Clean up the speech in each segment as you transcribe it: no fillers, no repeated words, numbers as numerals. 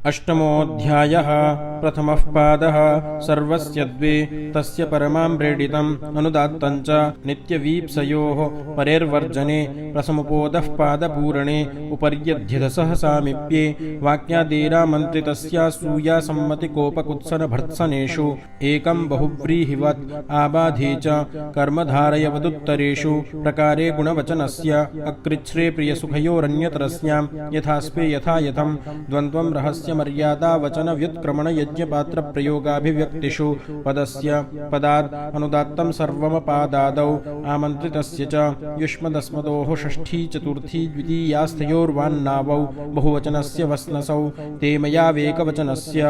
अष्टमोऽध्यायः प्रथमः पादः सर्वस्य द्वे तस्य परमां प्रेडितम् अनुदात्तं च नित्यवीप्सयोः परेर्वर्जने प्रसमुपोदः पादपूरणे उपर्यध्यधसः सामीप्ये वाक्यादेरामन्त्रितस्यासूयासम्मतिकोपकुत्सनभर्त्सनेषु एकं बहुव्रीहिवत् आबाधे च कर्मधारयवदुत्तरेषु प्रकारे गुणवचनस्य अकृच्छ्रे प्रियसुखयोरन्यतरस्यां यथास्पे यथा यथं द्वन्द्वं रहस्य मर्यादा वचन व्युत्क्रमण यज्ञपात्र प्रयोगाभिव्यक्तिषु पदस्य पदात् अनुदात्तं सर्वमपादादौ आमन्त्रितस्य च युष्मदस्मदोः षष्ठी चतुर्थी द्वितीयास्थयोर्वान्नावौ बहुवचनस्य वस्नसौ तेमयावेकवचनस्य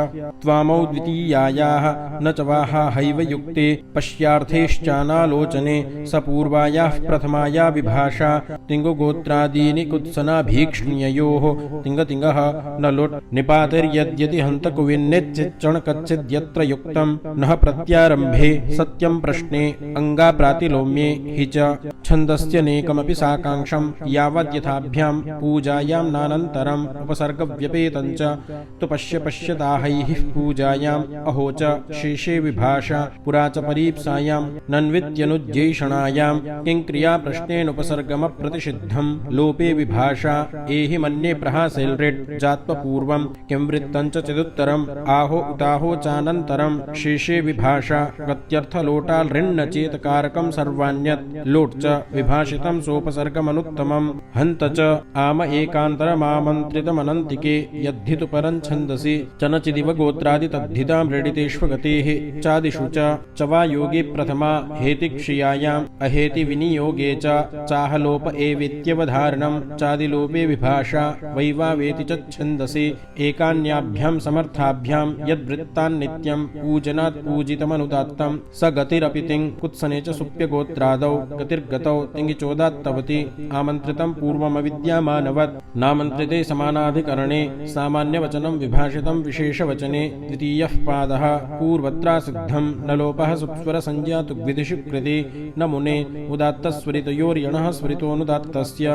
त्वामौ द्वितीयायाः न च वाहाहैव युक्ते पश्यार्थेश्चानालोचने स पूर्वायाः प्रथमाया विभाषा तिङ्गुगोत्रादीनि कुत्सनाभीक्ष्ण्ययोः तिङ्गतिङ्गः न लुट् निपातिर्यद्यति हन्तकुविन्निच्चिच्चण कच्चिद्यत्र युक्तं नः प्रत्यारम्भे सत्यं प्रश्ने अङ्गाप्रातिलोम्ये हि च छन्दस्यनेकमपि साकाङ्क्षं यावद्यथाभ्यां पूजायां नानन्तरम् उपसर्गव्यपेतं च तु पश्यताहैः पूजायाम् अहो च शेषे विभाषा पुरा च परीप्सायां नन्वित्यनुज्यैषणायां किङ्क्रियाप्रश्नेनुपसर्गमप्रतिषिद्धं लोपे विभाषा एहि मन्ये प्रहासेल्रेट् जात्वपूर्वं किं वृत्तं च चिदुत्तरम् आहो उताहो चानन्तरं शेषे विभाषा गत्यर्थलोटालृण्ण चेतकारकं सर्वाण्यत् लोट् च विभाषितं सोपसर्गमनुत्तमं हन्त च आम एकान्तरमामन्त्रितमनन्तिके यद्धितु परं छन्दसि चनचिदिव गोत्रादि तद्धितां रेडितेष्वगतेः चादिषु च वा योगे प्रथमा हेतिक्षियायाम् अहेति विनियोगे च चाहलोप एवेत्यवधारणं चादिलोपे विभाषा वैवावेति च छन्दसि एकान्याभ्यां समर्थाभ्यां यद्वृत्तान्नित्यं पूजनात् पूजितमनुदात्तं स गतिरपि तिङ् कुत्सने च सुप्यगोत्रादौ गतिर्गतौ तिङ्गिचोदात्तवति आमन्त्रितं पूर्वमविद्यामानवत् नामन्त्रिते समानाधिकरणे सामान्यवचनं विभाषितं विशेषवचने द्वितीयः पादः पूर्वत्रासिद्धं न लोपः सुस्वरसंज्ञातुग्विधिषु कृते न मुने उदात्तस्वरितयोर्यणः स्वरितोऽनुदात्तस्य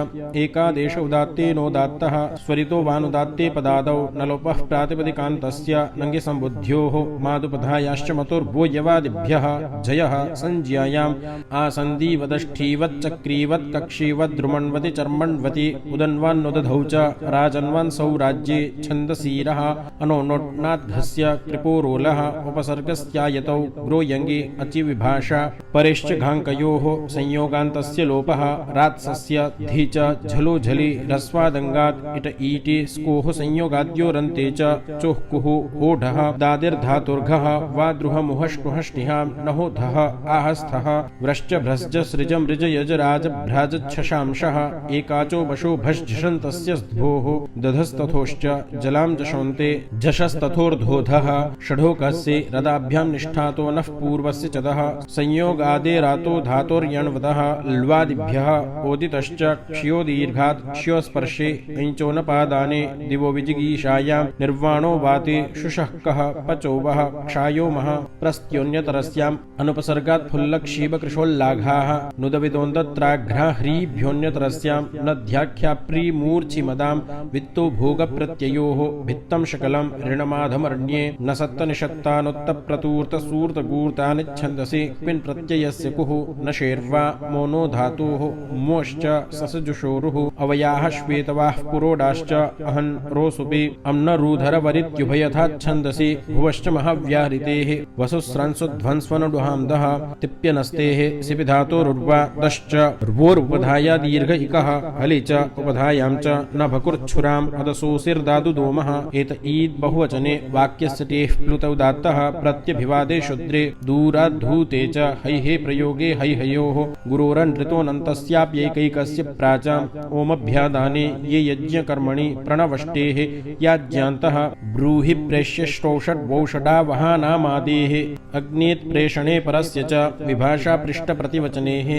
एकादेश उदात्तेनोदात्तः स्वरितो वानुदात्ते पदादौ न लोपः प्रातिपदिकान्तस्य नङ्गिसम्बुद्ध्योः मादुपधायाश्च मतुर्भूयवादिभ्यः जयः संज्ञायाम् आसन्दीवदष्ठीवच्चक्रीवत् कक्षीवद्रुमण्वति चर्मण्वति उदन्वान्नुदधौ च राजन्वान् सौराज्ये छन्दसीरः अनोनोट्नाद्घस्य कृपोरोलः उपसर्गस्यायतौ ग्रोयङ्गे अचि विभाषा परेश्च घाङ्कयोः संयोगान्तस्य लोपः रात्सस्य धी च झलो झलि रस्वादङ्गात् इट ईटे स्कोः संयोगाद्योरन्ते च चोः ओढः दादिर्धातुर्घः वाद्रुहमुहष्टुहष्टिहां नहो धः आहस्थः व्रश्च भ्रश्च सृज मृज यज राज भ्राजच्छशांशः एकाचो वशो भश्झषन्तस्य द्भोः दधस्तथोश्च जलां जशोन्ते झषस्तथोर्धोधः षढोकस्य रदाभ्यां निष्ठातो नः पूर्वस्य चदः संयोगादेरातो धातोर्यण्वतः ल्वादिभ्यः ओदितश्च क्षयो दीर्घात् क्षयोस्पर्शे ऐञ्चोनपादाने दिवो विजिगीषायां निर्वाणो वाते शुशःकः पचोवः क्षायो मः प्रस्त्योन्यतरस्याम् अनुपसर्गात् फुल्लक्षीबकृशोल्लाघाः नुदविदोन्दत्राघ्राह्रीभ्योऽन्यतरस्यां नद्याख्याप्रीमूर्च्छिमदां वित्तो भोगप्रत्ययोः भित्तं शकलं ऋणमाधमरण्ये न सत्तनिषत्तानुत्तप्रतूर्तसूर्तगूर्तानिच्छन्दसि क्विन् प्रत्ययस्य कुः न शेर्वा मोनो धातोः मोश्च ससजुषोरुः अवयाः श्वेतवाः पुरोडाश्च अहन् रोसुपि अम्नरूधरवरित्युभयथाच्छन्दसि भुवश्च महाव्याहृतेः वसुस्रंसुध्वंस्वनुडुहांदः तिप्यनस्तेः सिपिधातोरुर्वा दश्च रुवोरुपधाया दीर्घ इकः हलि च उपधायां च न भकुर्च्छुराम् अदसोऽसिर्दादुदोमः एत ईद् बहुवचने वाक्यस्य टेः प्लुतौदात्तः प्रत्यभिवादे शुद्रे दूराद्धूते च हैहे प्रयोगे हैहयोः गुरोरनृतोऽनन्तस्याप्यैकैकस्य प्राचाम् ओमभ्यादाने ये यज्ञकर्मणि प्रणवष्टेः याज्ञान्तः ब्रूहि प्रेष्यष्टौषड्वौषडावहानामादेः अग्नेत्प्रेषणे परस्य च विभाषा पृष्ठप्रतिवचनेः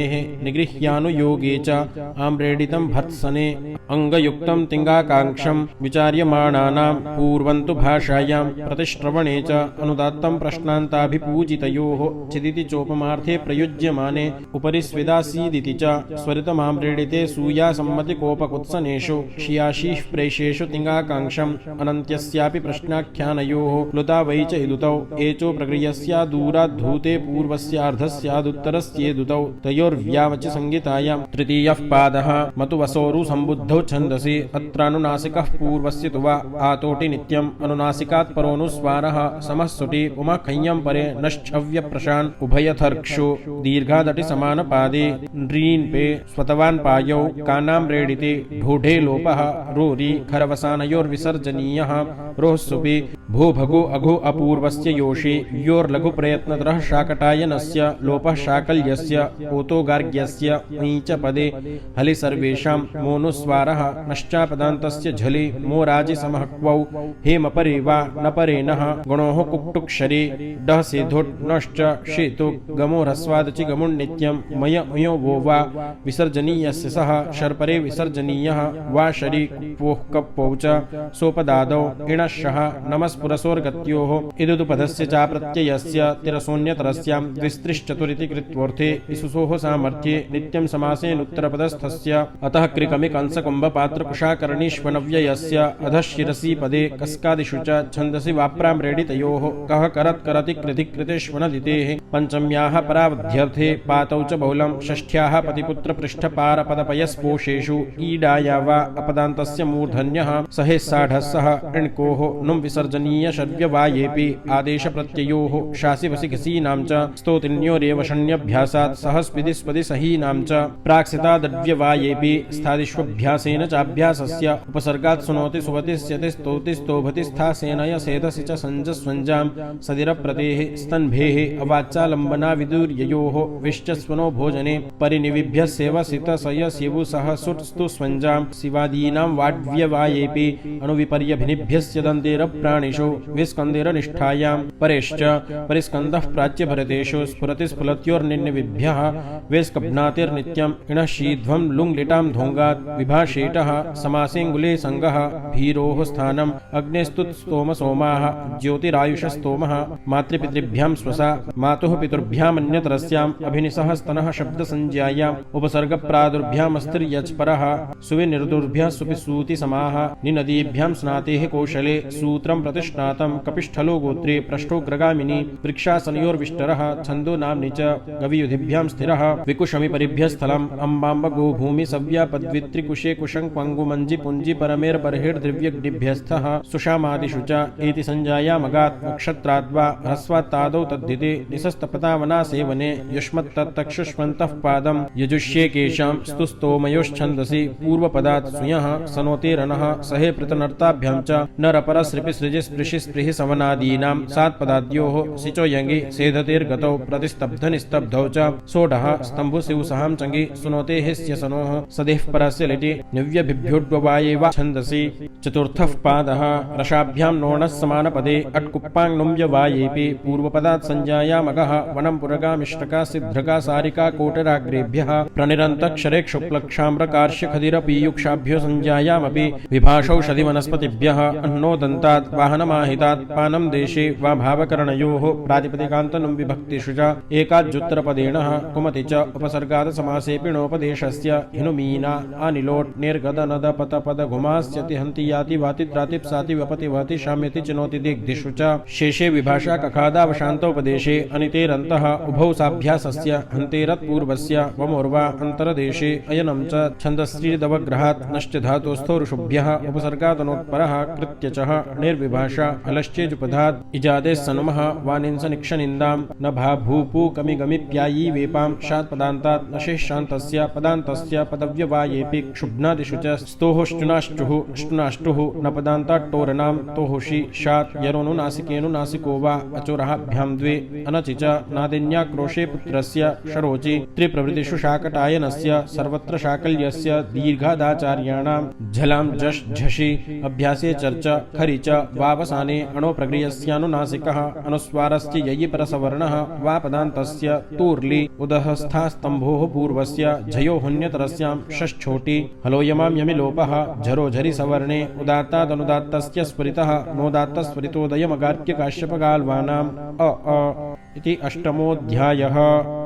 निगृह्यानुयोगे च आम्रेडितं भर्त्सने अङ्गयुक्तं तिङ्गाकाङ्क्षं विचार्यमाणानां पूर्वन्तु भाषायां प्रतिश्रवणे च अनुदात्तं प्रश्नान्ताभिपूजितयोः चिदिति चोपमार्थे प्रयुज्यमाने उपरि स्विदासीदिति च स्वरितमाम्रेडिते सूयासम्मतिकोपकुत्सनेषु क्षियाशीः प्रेषेषु तिङ्गाकाङ्क्षम् अनन्त्यस्यापि प्रश्नाख्यानयोः प्लुता वै च इदुतौ एचो प्रक्रियस्यादूराद्धूते पूर्वस्यार्धस्यादुत्तरस्येदुतौ तयोर्व्यावच संहितायां तृतीयः पादः मतुवसोरु सम्बुद्धौ छन्दसि अत्रानुनासिकः पूर्वस्य तु वा आतोटि नित्यम् अनुनासिकात् परोऽनुस्वारः समः सुटि पुमः खञ्यं परे नश्छव्य प्रशान् उभयथर्क्षु दीर्घादटि समानपादे नृन्पे स्वतवान् पायौ कानां रेडिते ढूढे लोपः रोरि खरवसानयोर्विसर्जनीयः रोःसुपि भू भगु अघु अपूर्वस्य योषि योर्लघु प्रयत्नतरः शाकटायनस्य लोपः शाकल्यस्य ओतोगार्ग्यस्य ञ च पदे हलि सर्वेषां मोनुस्वारः नश्चापदान्तस्य झलि मोराजि समहक्वौ हेमपरे वा न परेणः गुणोः कुक्टुक्षरे डः सेधोट् नश्च शेतुक् गमोरस्वादचि गमुन्नित्यं मय उयो वो वा विसर्जनीयस्य सः शर्परे विसर्जनीयः वा शरी कुप्वोः कप्पौ च सोपदादौ इणशः नमस्पुरसोर्गत्योः इदुपदस्य चाप्रत्ययस्य तिरसोऽन्यतरस्यां द्विस्त्रिश्चतुरिति कृत्वोऽर्थे इसुसोः सामर्थ्ये नित्यं समासेनुत्तरपदस्थस्य अतः कृकमिकंसकुम्भपात्रकुशाकर्णीष्वनव्ययस्य अधः शिरसि पदे कस्कादिषु च छन्दसि वाप्रां रेडितयोः कः करत् करति कृति कृतेष्वनदितेः पञ्चम्याः परावध्यर्थे पातौ च बहुलं षष्ठ्याः पतिपुत्रपृष्ठपारपदपयस्पोषेषु ईडाया वा अपदान्तस्य मूर्धन्यः सहेस्साढः सह णकोः नुं विसर्जनीय षड्व्यवायेऽपि आदेशप्रत्ययोः शासिवसि घसीनां च स्तोतिन्योरेव षण्यभ्यासात् सह स्पिदि स्पदि सहीनां च प्राक्सितादड्व्यवायेऽपि स्थादिष्वभ्यासेन चाभ्यासस्य उपसर्गात् सुनोति सुवतिस्यति स्तोति स्तोभति स्थासेनय सेधसि च संजस्वञ्जां सदिरप्रतेः स्तन्भेः अवाच्चालम्बना विदुर्ययोः विश्चस्वनो भोजने परिनिविभ्य सेवसित सयस्यवु सह सुट् स्तु स्वञ्जां शिवादीनां वाड्व्यवायेऽपि अणुविपर्यभिनिभ्यस्य दन्तेरप्राणिषु विस्कन्देरनिष्ठायां परेश्च परिस्कन्दः प्राच्यभरतेषु स्फुरति स्फुलत्योर्निन्निविभ्यः वेस्कभ्नातिर्नित्यम् इणः शीध्वं लुङ्लिटां धोङ्गात् विभाषेटः समासेऽङ्गुले सङ्गः भीरोः स्थानम् अग्नेस्तुत्स्तोमसोमाः ज्योतिरायुषस्तोमः मातृपितृभ्यां स्वसा मातुः पितृभ्यामन्यतरस्याम् अभिनिसः स्तनः शब्दसंज्ञायाम् उपसर्गप्रादुर्भ्यामस्तिर्यच्परः सुविनिर्दुर्भ्यः सुपिसूति समाः निनदीभ्यां स्नातेः कौशले सूत्रं प्रतिष्णातं कपिष्ठलो गोत्रे पृष्ठोग्रगामिनी वृक्षासनयोर्विष्टरः छन्दो नाम्नि च गवियुधिभ्यां स्थिरः विकुशमिपरिभ्यः स्थलम् अम्बाम्ब गोभूमि सव्यापद्वित्रिकुशे कुशङ्क्वङ्गुमञ्जि पुञ्जि परमेर्बर्हिर्द्रिव्यग्निभ्यस्थः सुषामादिषु च एति संजायामगात् नक्षत्राद्वा ह्रस्वात्तादौ तद्धिते निसस्तपतावना सेवने युष्मत्तत्तक्षुष्मन्तः पादं यजुष्ये केशां स्तुस्तोमयोश्छन्दसि पूर्वपदात् सुयः सनोतेरनः सहे पृतनर्ताभ्यां च नरपरसृपि सृजि स्पृशि स्पृहि सवनादीनां सात्पदाद्योः सिचो यङि सेधतेर्गतौ प्रतिस्तब्धनिस्तब्धौ च सोढः स्तम्भुसिंसहां चङि सुनोतेः स्यसनोः सदेः परस्य लिटि निव्यभिभ्योड्ववायेव छन्दसि चतुर्थः पादः रसाभ्यां नोणः समानपदे अट्कुप्पाङ्नुम्यवायेऽपि पूर्वपदात् संज्ञायामगः वनं पुरगामिष्टका सिद्धृका सारिका कोटराग्रेभ्यः प्रणिरन्तक्षरे क्षुप्लक्षाम्रकार्ष्यखदिरपीयुक्षाभ्यो संज्ञायामपि विभाषौषधिवनस्पतिभ्यः अन्नोदन्तात् वाहनमाहितात् पानं देशे वा भावकरणयोः प्रातिपदिकान्तनुं विभक्तिषु च एकाज्जुत्तरपदेणः कुमति च उपसर्गात् समासेऽपि णोपदेशस्य हिनुमीना अनिलोट् निर्गदनदपतपदघुमास्यति हन्ति याति वाति त्रातिप्साति वपति वहति शाम्यति चिनोति दिग्दिषु च शेषे विभाषा कखादावशान्तोपदेशे अनितेरन्तः उभौ साभ्यासस्य हन्तेरत्पूर्वस्य वमोर्वा अन्तरदेशे अयनं च छन्दस्त्रीदवग्रहात् नश्च धातोस्थो ऋषुभ्यः उपसर्गादनोत्परः कृत्य च निर्विभाषा अलश्चेजुपधात् इजादेः सनुमः वानिंसनिक्षनिन्दां न भाभूपूकमिगमिप्यायी वेपां शात्पदान्तात् नशेषान्तस्य पदान्तस्य पदव्यवायेऽपि क्षुभ्नादिषु च स्तोहोष्टुनाष्टुः अष्टुनाष्टुः न पदान्ताट्टोरणां तोहोषि शात् यरोनुनासिकेनुनासिको वा अचोरहाभ्यां द्वे अनचि च नादिन्याक्रोशे पुत्रस्य शरोचि त्रिप्रभृतिषु शाकटायनस्य सर्वत्र शाकल्यस्य दीर्घादाचार्याणां झलां झष् झषि अभ्यासे चर्च खरि च वावसाने अणोप्रगृह्यस्यानुनासिकः अनुस्वारस्य ययि परसवर्णः वा पदान्तस्य तूर्लि उदहस्थास्तम्भोः पूर्वस्य झयो हुन्यतरस्यां षष्छोटि हलोयमां यमि लोपः झरो झरि सवर्णे उदात्तादनुदात्तस्य स्फुरितः नोदात्तस्फुरितोदयमगार्क्यकाश्यपगाल्वानाम् इति अष्टमोऽध्यायः।